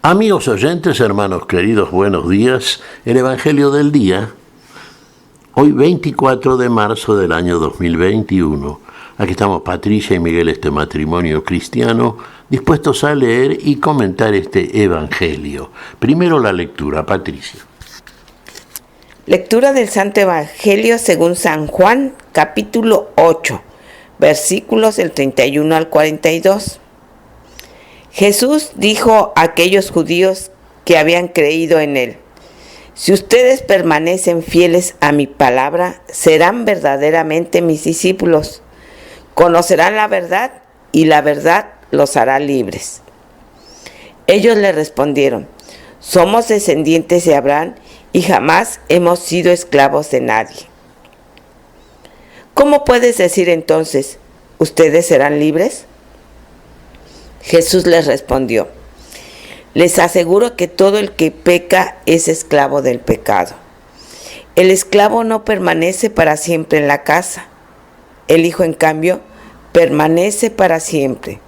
Amigos oyentes, hermanos queridos, buenos días. El Evangelio del día, hoy 24 de marzo del año 2021. Aquí estamos Patricia y Miguel, este matrimonio cristiano, dispuestos a leer y comentar este Evangelio. Primero la lectura, Patricia. Lectura del Santo Evangelio según San Juan, capítulo 8, versículos del 31 al 42. Jesús dijo a aquellos judíos que habían creído en él: si ustedes permanecen fieles a mi palabra, serán verdaderamente mis discípulos. Conocerán la verdad y la verdad los hará libres. Ellos le respondieron: somos descendientes de Abraham y jamás hemos sido esclavos de nadie. ¿Cómo puedes decir entonces, ustedes serán libres? Jesús les respondió: les aseguro que todo el que peca es esclavo del pecado. El esclavo no permanece para siempre en la casa. El Hijo, en cambio, permanece para siempre.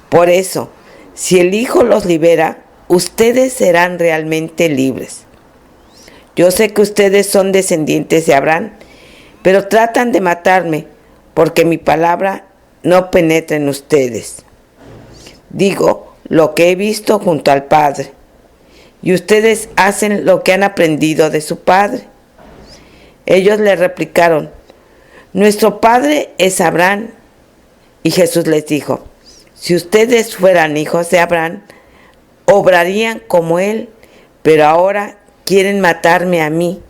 Por eso, si el Hijo los libera, ustedes serán realmente libres. Yo sé que ustedes son descendientes de Abraham, pero tratan de matarme porque mi palabra no penetra en ustedes. Digo lo que he visto junto al Padre, y ustedes hacen lo que han aprendido de su padre. Ellos le replicaron: nuestro padre es Abraham. Y Jesús les dijo: si ustedes fueran hijos de Abraham, obrarían como él, pero ahora quieren matarme a mí,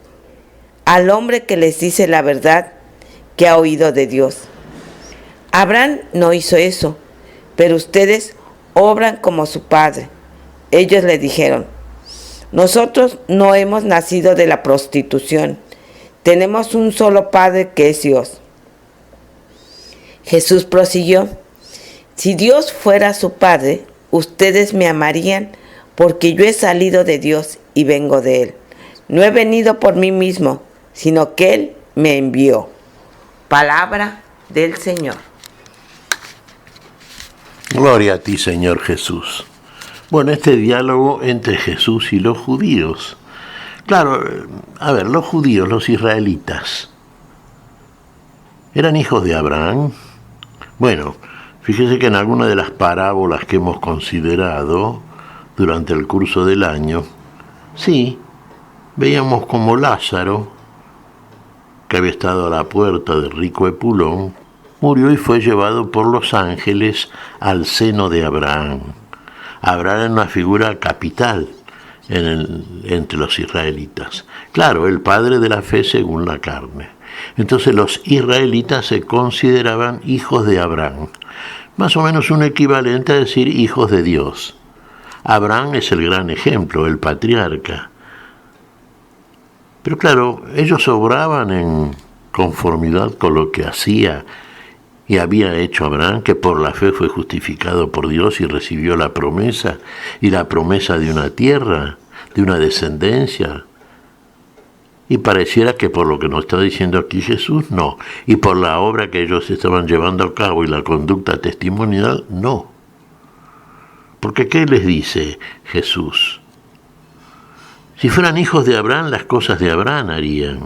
al hombre que les dice la verdad que ha oído de Dios. Abraham no hizo eso, pero ustedes obran como su padre. Ellos le dijeron: nosotros no hemos nacido de la prostitución. Tenemos un solo Padre, que es Dios. Jesús prosiguió: si Dios fuera su Padre, ustedes me amarían, porque yo he salido de Dios y vengo de Él. No he venido por mí mismo, sino que Él me envió. Palabra del Señor. Gloria a ti, Señor Jesús. Bueno, este diálogo entre Jesús y los judíos. Claro, los judíos, los israelitas, ¿eran hijos de Abraham? Bueno, fíjese que en alguna de las parábolas que hemos considerado durante el curso del año, sí, veíamos como Lázaro, que había estado a la puerta del rico Epulón, murió y fue llevado por los ángeles al seno de Abraham. Abraham era una figura capital entre los israelitas. Claro, el padre de la fe según la carne. Entonces los israelitas se consideraban hijos de Abraham. Más o menos un equivalente a decir hijos de Dios. Abraham es el gran ejemplo, el patriarca. Pero claro, ellos obraban en conformidad con lo que hacía y había hecho Abraham, que por la fe fue justificado por Dios y recibió la promesa, y la promesa de una tierra, de una descendencia. Y pareciera que por lo que nos está diciendo aquí Jesús, no. Y por la obra que ellos estaban llevando a cabo y la conducta testimonial, no. Porque ¿qué les dice Jesús? Si fueran hijos de Abraham, las cosas de Abraham harían.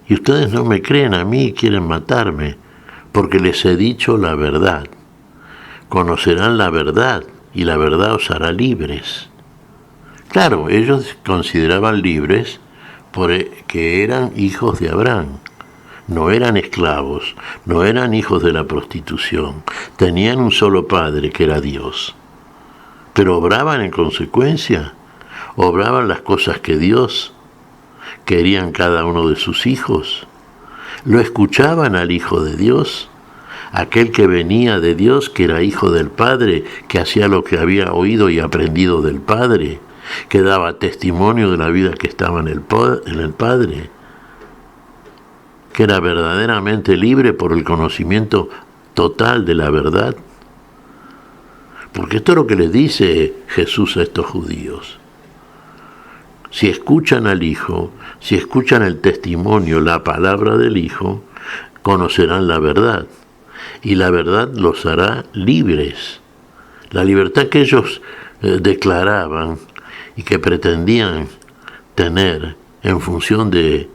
Y ustedes no me creen a mí y quieren matarme, porque les he dicho la verdad. Conocerán la verdad, y la verdad os hará libres. Claro, ellos consideraban libres porque eran hijos de Abraham. No eran esclavos, no eran hijos de la prostitución. Tenían un solo Padre, que era Dios. Pero obraban en consecuencia, obraban las cosas que Dios querían cada uno de sus hijos. Lo escuchaban al Hijo de Dios, aquel que venía de Dios, que era hijo del Padre, que hacía lo que había oído y aprendido del Padre, que daba testimonio de la vida que estaba en el Padre, que era verdaderamente libre por el conocimiento total de la verdad. Porque esto es lo que les dice Jesús a estos judíos. Si escuchan al Hijo, si escuchan el testimonio, la palabra del Hijo, conocerán la verdad, y la verdad los hará libres. La libertad que ellos declaraban y que pretendían tener en función de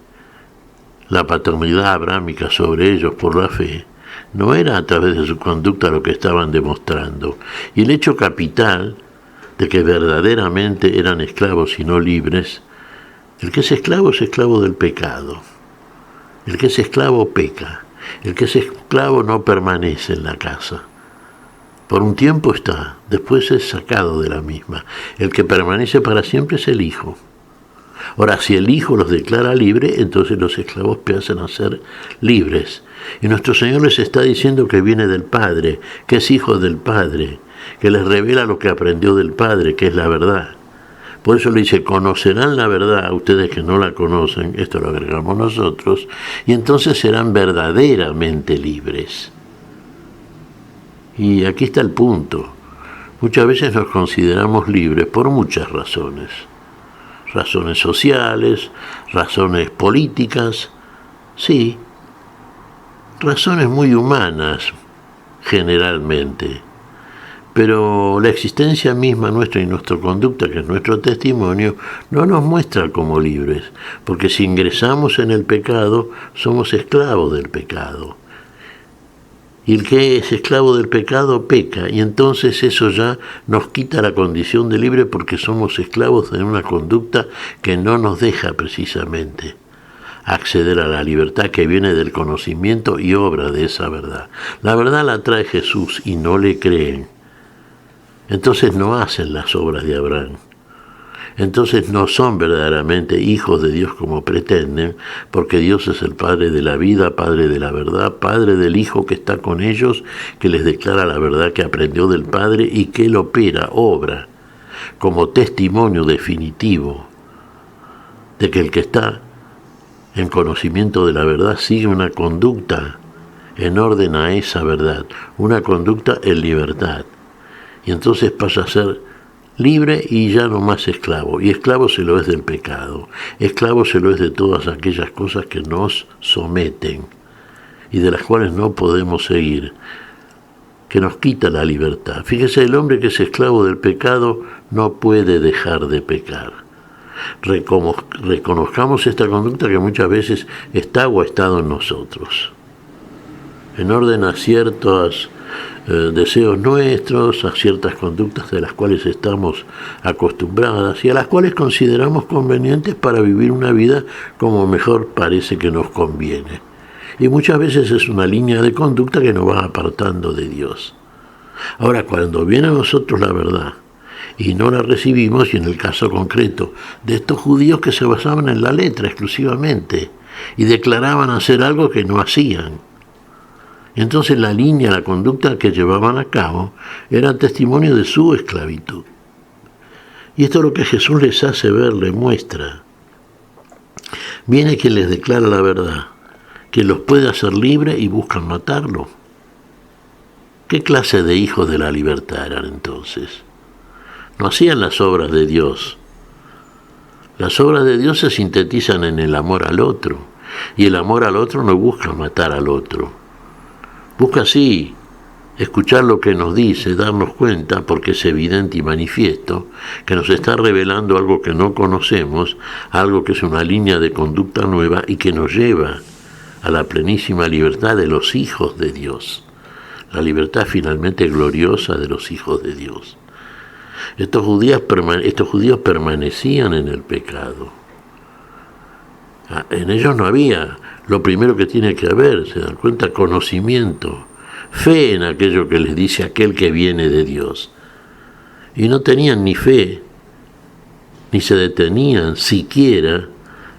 la paternidad abrámica sobre ellos por la fe, no era a través de su conducta lo que estaban demostrando. Y el hecho capital de que verdaderamente eran esclavos y no libres, el que es esclavo del pecado. El que es esclavo peca. El que es esclavo no permanece en la casa. Por un tiempo está, después es sacado de la misma. El que permanece para siempre es el Hijo. Ahora, si el Hijo los declara libres, entonces los esclavos pasan a ser libres. Y nuestro Señor les está diciendo que viene del Padre, que es hijo del Padre, que les revela lo que aprendió del Padre, que es la verdad. Por eso le dice, conocerán la verdad, ustedes que no la conocen, esto lo agregamos nosotros, y entonces serán verdaderamente libres. Y aquí está el punto. Muchas veces nos consideramos libres por muchas razones. Razones sociales, razones políticas, sí, razones muy humanas, generalmente. Pero la existencia misma nuestra y nuestra conducta, que es nuestro testimonio, no nos muestra como libres, porque si ingresamos en el pecado, somos esclavos del pecado. Y el que es esclavo del pecado peca, y entonces eso ya nos quita la condición de libre porque somos esclavos de una conducta que no nos deja precisamente acceder a la libertad que viene del conocimiento y obra de esa verdad. La verdad la trae Jesús y no le creen. Entonces no hacen las obras de Abraham. Entonces no son verdaderamente hijos de Dios como pretenden, porque Dios es el Padre de la vida, Padre de la verdad, Padre del Hijo que está con ellos, que les declara la verdad que aprendió del Padre y que él opera, obra, como testimonio definitivo de que el que está en conocimiento de la verdad sigue una conducta en orden a esa verdad, una conducta en libertad. Y entonces pasa a ser libre y ya no más esclavo. Y esclavo se lo es del pecado. Esclavo se lo es de todas aquellas cosas que nos someten y de las cuales no podemos seguir, que nos quita la libertad. Fíjese, el hombre que es esclavo del pecado no puede dejar de pecar. Reconozcamos esta conducta que muchas veces está o ha estado en nosotros, en orden a ciertos deseos nuestros, a ciertas conductas de las cuales estamos acostumbradas y a las cuales consideramos convenientes para vivir una vida como mejor parece que nos conviene. Y muchas veces es una línea de conducta que nos va apartando de Dios. Ahora, cuando viene a nosotros la verdad y no la recibimos, y en el caso concreto de estos judíos que se basaban en la letra exclusivamente y declaraban hacer algo que no hacían, entonces la línea, la conducta que llevaban a cabo era testimonio de su esclavitud. Y esto es lo que Jesús les hace ver, les muestra. Viene quien les declara la verdad, quien los puede hacer libres y buscan matarlo. ¿Qué clase de hijos de la libertad eran entonces? No hacían las obras de Dios. Las obras de Dios se sintetizan en el amor al otro, y el amor al otro no busca matar al otro. Busca sí escuchar lo que nos dice, darnos cuenta, porque es evidente y manifiesto, que nos está revelando algo que no conocemos, algo que es una línea de conducta nueva y que nos lleva a la plenísima libertad de los hijos de Dios, la libertad finalmente gloriosa de los hijos de Dios. Estos judíos permanecían en el pecado. En ellos no había lo primero que tiene que haber, se dan cuenta, conocimiento, fe en aquello que les dice aquel que viene de Dios. Y no tenían ni fe, ni se detenían siquiera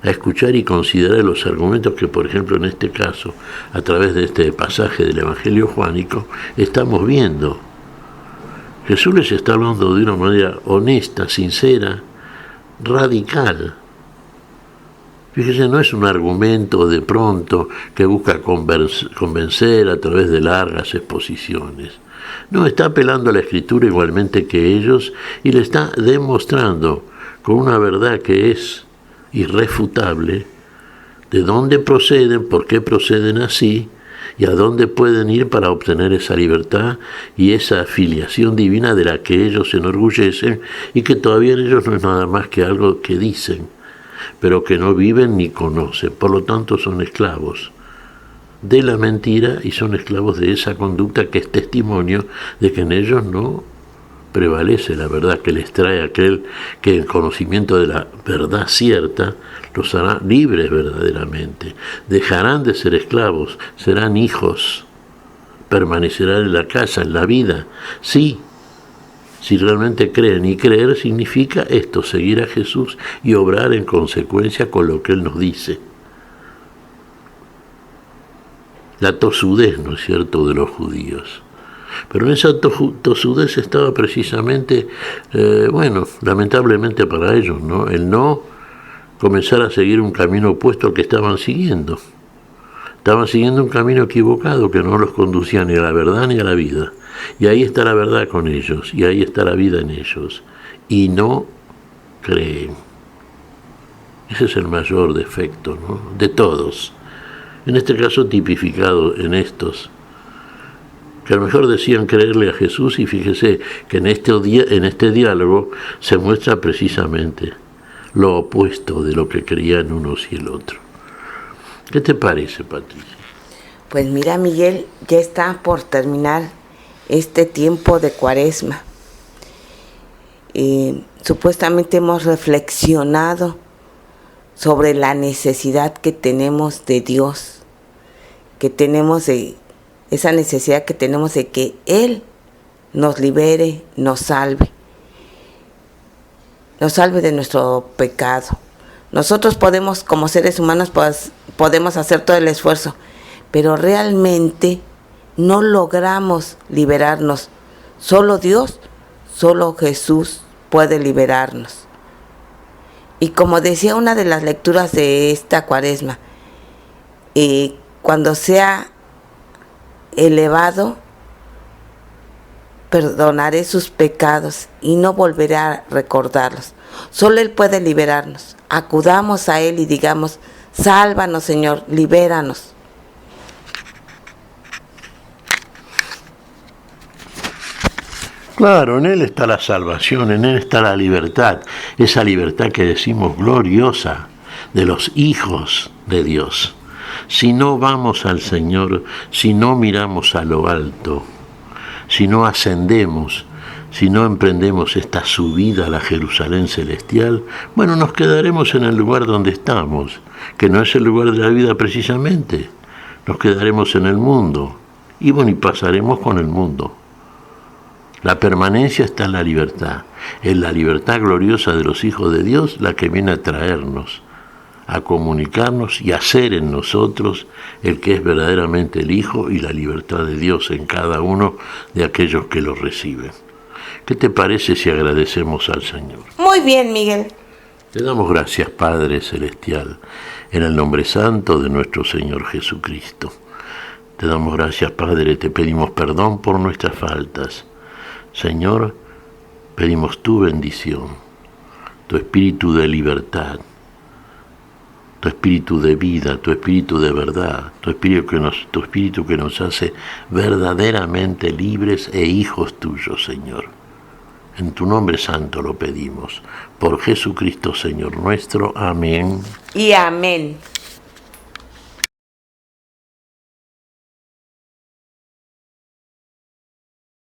a escuchar y considerar los argumentos que, por ejemplo, en este caso, a través de este pasaje del Evangelio juánico, estamos viendo. Jesús les está hablando de una manera honesta, sincera, radical. Fíjese, no es un argumento de pronto que busca convencer a través de largas exposiciones. No, está apelando a la Escritura igualmente que ellos y le está demostrando con una verdad que es irrefutable de dónde proceden, por qué proceden así ¿Y a dónde pueden ir para obtener esa libertad y esa filiación divina de la que ellos se enorgullecen y que todavía en ellos no es nada más que algo que dicen, pero que no viven ni conocen? Por lo tanto son esclavos de la mentira y son esclavos de esa conducta que es testimonio de que en ellos no prevalece la verdad, que les trae aquel que el conocimiento de la verdad cierta los hará libres verdaderamente. Dejarán de ser esclavos, serán hijos, permanecerán en la casa, en la vida. Sí, si realmente creen, y creer significa esto, seguir a Jesús y obrar en consecuencia con lo que Él nos dice. La tosudez, ¿no es cierto?, de los judíos. Pero en esa tosudez estaba precisamente, lamentablemente para ellos, ¿no?, el no comenzar a seguir un camino opuesto al que estaban siguiendo. Estaban siguiendo un camino equivocado que no los conducía ni a la verdad ni a la vida. Y ahí está la verdad con ellos, y ahí está la vida en ellos. Y no creen. Ese es el mayor defecto, ¿no?, de todos. En este caso tipificado en estos, que a lo mejor decían creerle a Jesús, y fíjese que en este diálogo se muestra precisamente lo opuesto de lo que creían unos y el otro. ¿Qué te parece, Patricia? Pues mira, Miguel, ya está por terminar este tiempo de Cuaresma. Supuestamente hemos reflexionado sobre la necesidad que tenemos de Dios, que tenemos de esa necesidad que tenemos de que Él nos libere, nos salve de nuestro pecado. Nosotros podemos, como seres humanos, podemos hacer todo el esfuerzo, pero realmente no logramos liberarnos. Solo Dios, solo Jesús puede liberarnos. Y como decía una de las lecturas de esta Cuaresma, cuando sea elevado, perdonaré sus pecados y no volveré a recordarlos. Solo Él puede liberarnos. Acudamos a Él y digamos: sálvanos, Señor, libéranos. Claro, en Él está la salvación, en Él está la libertad, esa libertad que decimos gloriosa de los hijos de Dios. Si no vamos al Señor, si no miramos a lo alto, si no ascendemos, si no emprendemos esta subida a la Jerusalén celestial, bueno, nos quedaremos en el lugar donde estamos, que no es el lugar de la vida precisamente. Nos quedaremos en el mundo, y bueno, y pasaremos con el mundo. La permanencia está en la libertad, en la libertad gloriosa de los hijos de Dios, la que viene a traernos, a comunicarnos y a ser en nosotros el que es verdaderamente el Hijo y la libertad de Dios en cada uno de aquellos que lo reciben. ¿Qué te parece si agradecemos al Señor? Muy bien, Miguel. Te damos gracias, Padre Celestial, en el nombre santo de nuestro Señor Jesucristo. Te damos gracias, Padre, te pedimos perdón por nuestras faltas. Señor, pedimos tu bendición, tu espíritu de libertad, tu espíritu de vida, tu espíritu de verdad, tu espíritu que nos hace verdaderamente libres e hijos tuyos, Señor. En tu nombre santo lo pedimos, por Jesucristo, Señor nuestro. Amén. Y amén.